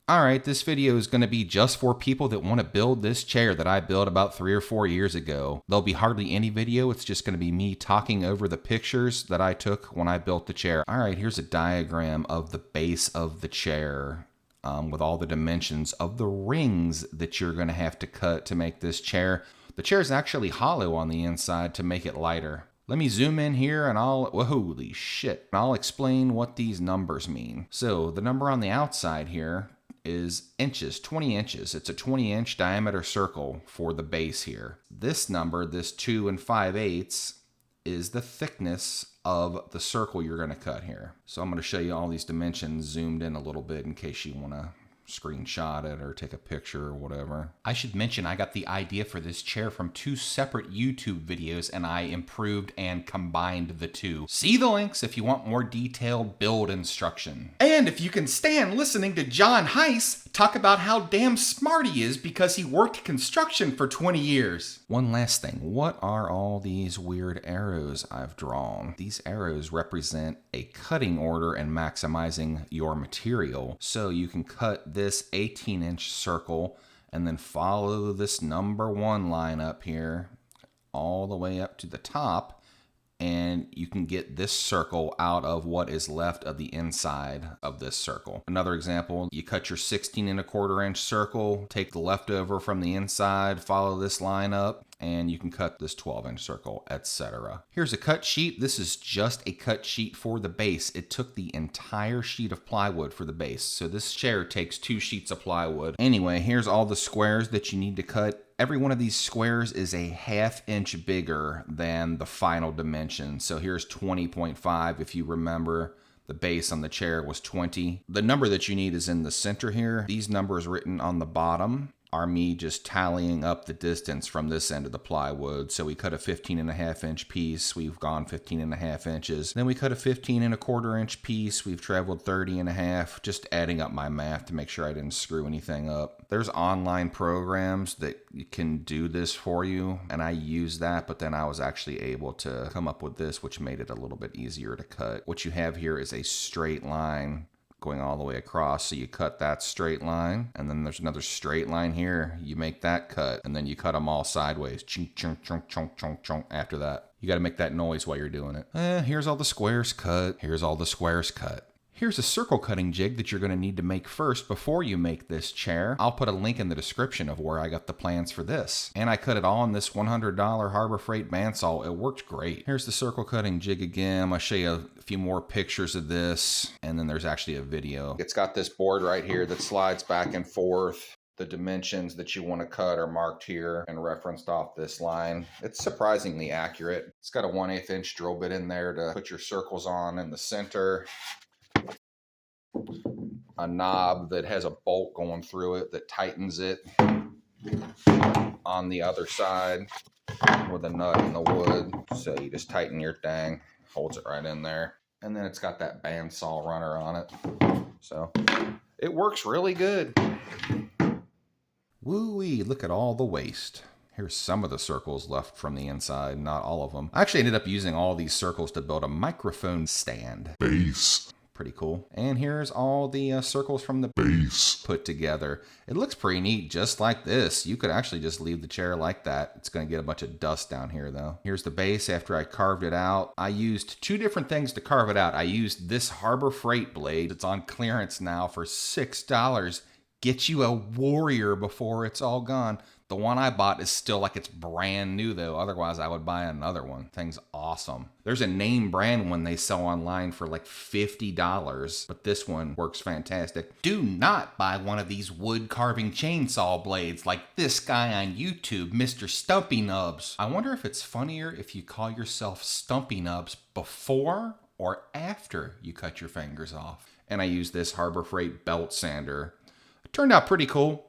Alright, this video is going to be just for people that want to build this chair that I built about 3 or 4 years ago. There'll be hardly any video, it's just going to be me talking over the pictures that I took when I built the chair. Alright, here's a diagram of the base of the chair with all the dimensions of the rings that you're going to have to cut to make this chair. The chair is actually hollow on the inside to make it lighter. Let me zoom in here and holy shit, I'll explain what these numbers mean. So the number on the outside here is inches, 20 inches. It's a 20-inch diameter circle for the base here. This number, this 2 5/8, is the thickness of the circle you're going to cut here. So I'm going to show you all these dimensions zoomed in a little bit in case you want to screenshot it or take a picture or whatever. I should mention I got the idea for this chair from 2 separate YouTube videos and I improved and combined the 2. See the links if you want more detailed build instruction. And if you can stand listening to John Heiss talk about how damn smart he is because he worked construction for 20 years. One last thing, what are all these weird arrows I've drawn? These arrows represent a cutting order and maximizing your material. So you can cut this 18-inch circle and then follow this number 1 line up here all the way up to the top, and you can get this circle out of what is left of the inside of this circle. Another example, you cut your 16 1/4-inch circle, take the leftover from the inside, follow this line up, and you can cut this 12-inch circle, etc. Here's a cut sheet. This is just a cut sheet for the base. It took the entire sheet of plywood for the base. So this chair takes 2 sheets of plywood. Anyway, here's all the squares that you need to cut. Every one of these squares is a 1/2 inch bigger than the final dimension. So here's 20.5 if you remember. The base on the chair was 20. The number that you need is in the center here. These numbers written on the bottom are me just tallying up the distance from this end of the plywood. So we cut a 15 1/2-inch piece, we've gone 15 1/2 inches. Then we cut a 15 1/4-inch piece, we've traveled 30 1/2, just adding up my math to make sure I didn't screw anything up. There's online programs that can do this for you, and I use that, but then I was actually able to come up with this, which made it a little bit easier to cut. What you have here is a straight line going all the way across. So you cut that straight line, and then there's another straight line here. You make that cut, and then you cut them all sideways. Chunk, chunk, chunk, chunk, chunk, chunk. After that, you got to make that noise while you're doing it. Here's all the squares cut. Here's all the squares cut. Here's a circle cutting jig that you're going to need to make first before you make this chair. I'll put a link in the description of where I got the plans for this. And I cut it all on this $100 Harbor Freight bandsaw. It worked great. Here's the circle cutting jig again. I'll show you a few more pictures of this, and then there's actually a video. It's got this board right here that slides back and forth. The dimensions that you want to cut are marked here and referenced off this line. It's surprisingly accurate. It's got a 1/8 inch drill bit in there to put your circles on in the center. A knob that has a bolt going through it that tightens it on the other side with a nut in the wood. So you just tighten your thing, holds it right in there. And then it's got that bandsaw runner on it. So it works really good. Woo-wee, look at all the waste. Here's some of the circles left from the inside, not all of them. I actually ended up using all these circles to build a microphone stand. Base. Pretty cool. And here's all the circles from the base put together. It looks pretty neat just like this. You could actually just leave the chair like that. It's going to get a bunch of dust down here though. Here's the base after I carved it out. I used 2 different things to carve it out. I used this Harbor Freight blade. It's on clearance now for $6. Get you a Warrior before it's all gone. The one I bought is still like it's brand new though. Otherwise I would buy another one. Thing's awesome. There's a name brand one they sell online for like $50, but this one works fantastic. Do not buy one of these wood carving chainsaw blades like this guy on YouTube, Mr. Stumpy Nubs. I wonder if it's funnier if you call yourself Stumpy Nubs before or after you cut your fingers off. And I used this Harbor Freight belt sander. It turned out pretty cool.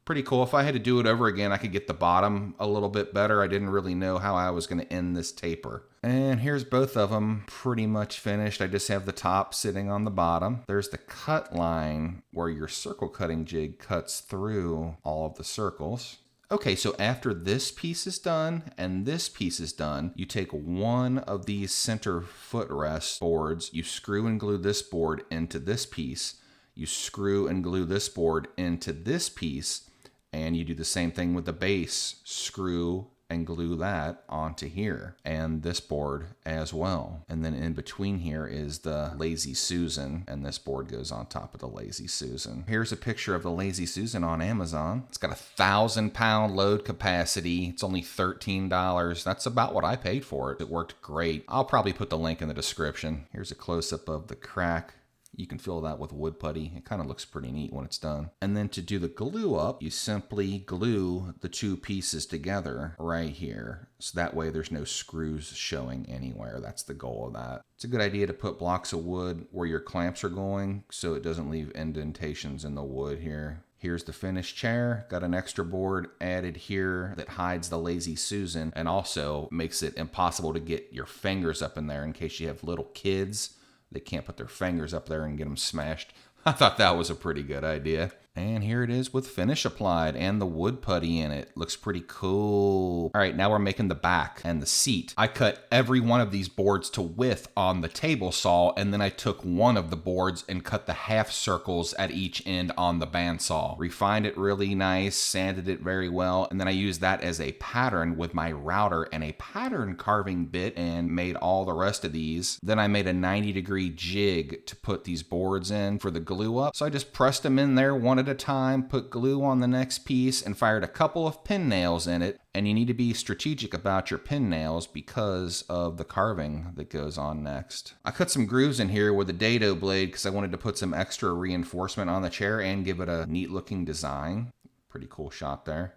Pretty cool. If I had to do it over again, I could get the bottom a little bit better. I didn't really know how I was going to end this taper. And here's both of them pretty much finished. I just have the top sitting on the bottom. There's the cut line where your circle cutting jig cuts through all of the circles. Okay, so after this piece is done and this piece is done, you take one of these center footrest boards, you screw and glue this board into this piece. You screw and glue this board into this piece, and you do the same thing with the base. Screw and glue that onto here, and this board as well. And then in between here is the Lazy Susan, and this board goes on top of the Lazy Susan. Here's a picture of the Lazy Susan on Amazon. It's got 1,000-pound load capacity. It's only $13. That's about what I paid for it. It worked great. I'll probably put the link in the description. Here's a close-up of the crack. You can fill that with wood putty. It kind of looks pretty neat when it's done. And then to do the glue up, you simply glue the two pieces together right here. So that way there's no screws showing anywhere. That's the goal of that. It's a good idea to put blocks of wood where your clamps are going so it doesn't leave indentations in the wood here. Here's the finished chair. Got an extra board added here that hides the Lazy Susan and also makes it impossible to get your fingers up in there in case you have little kids. They can't put their fingers up there and get them smashed. I thought that was a pretty good idea. And here it is with finish applied and the wood putty in it. Looks pretty cool. All right, now we're making the back and the seat. I cut every one of these boards to width on the table saw, and then I took one of the boards and cut the half circles at each end on the bandsaw. Refined it really nice, sanded it very well, and then I used that as a pattern with my router and a pattern carving bit and made all the rest of these. Then I made a 90-degree jig to put these boards in for the glue up. So I just pressed them in there one at a time, put glue on the next piece, and fired a couple of pin nails in it. And you need to be strategic about your pin nails because of the carving that goes on next. I cut some grooves in here with a dado blade because I wanted to put some extra reinforcement on the chair and give it a neat looking design. Pretty cool shot there.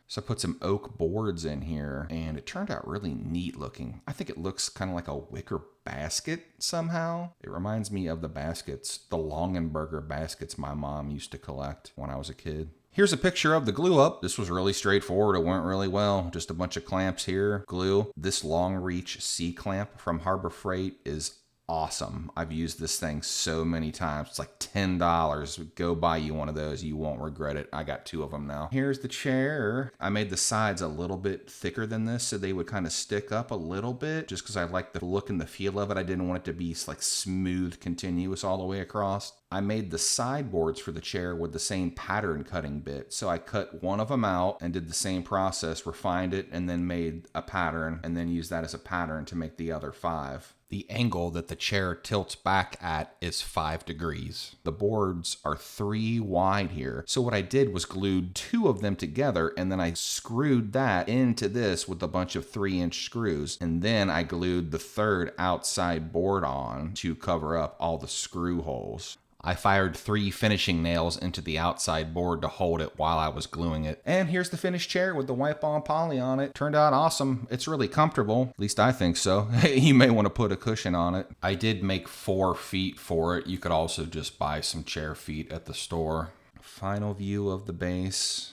So I put some oak boards in here and it turned out really neat looking. I think it looks kind of like a wicker basket somehow. It reminds me of the baskets, the Longenberger baskets my mom used to collect when I was a kid. Here's a picture of the glue up. This was really straightforward. It went really well. Just a bunch of clamps here, glue. This long reach C clamp from Harbor Freight is awesome. I've used this thing so many times. It's like $10. Go buy you one of those. You won't regret it. I got 2 of them now. Here's the chair. I made the sides a little bit thicker than this so they would kind of stick up a little bit just because I like the look and the feel of it. I didn't want it to be like smooth, continuous all the way across. I made the sideboards for the chair with the same pattern cutting bit. So I cut one of them out and did the same process, refined it, and then made a pattern and then used that as a pattern to make the other 5. The angle that the chair tilts back at is 5 degrees. The boards are 3 wide here. So what I did was glued 2 of them together and then I screwed that into this with a bunch of 3-inch screws. And then I glued the 3rd outside board on to cover up all the screw holes. I fired 3 finishing nails into the outside board to hold it while I was gluing it. And here's the finished chair with the wipe-on poly on it. Turned out awesome. It's really comfortable. At least I think so. You may want to put a cushion on it. I did make 4 feet for it. You could also just buy some chair feet at the store. Final view of the base.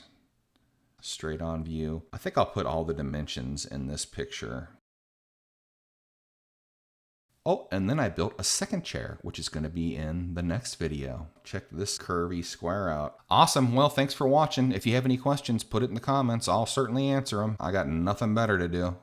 Straight on view. I think I'll put all the dimensions in this picture. Oh, and then I built a second chair, which is going to be in the next video. Check this curvy square out. Awesome. Well, thanks for watching. If you have any questions, put it in the comments. I'll certainly answer them. I got nothing better to do.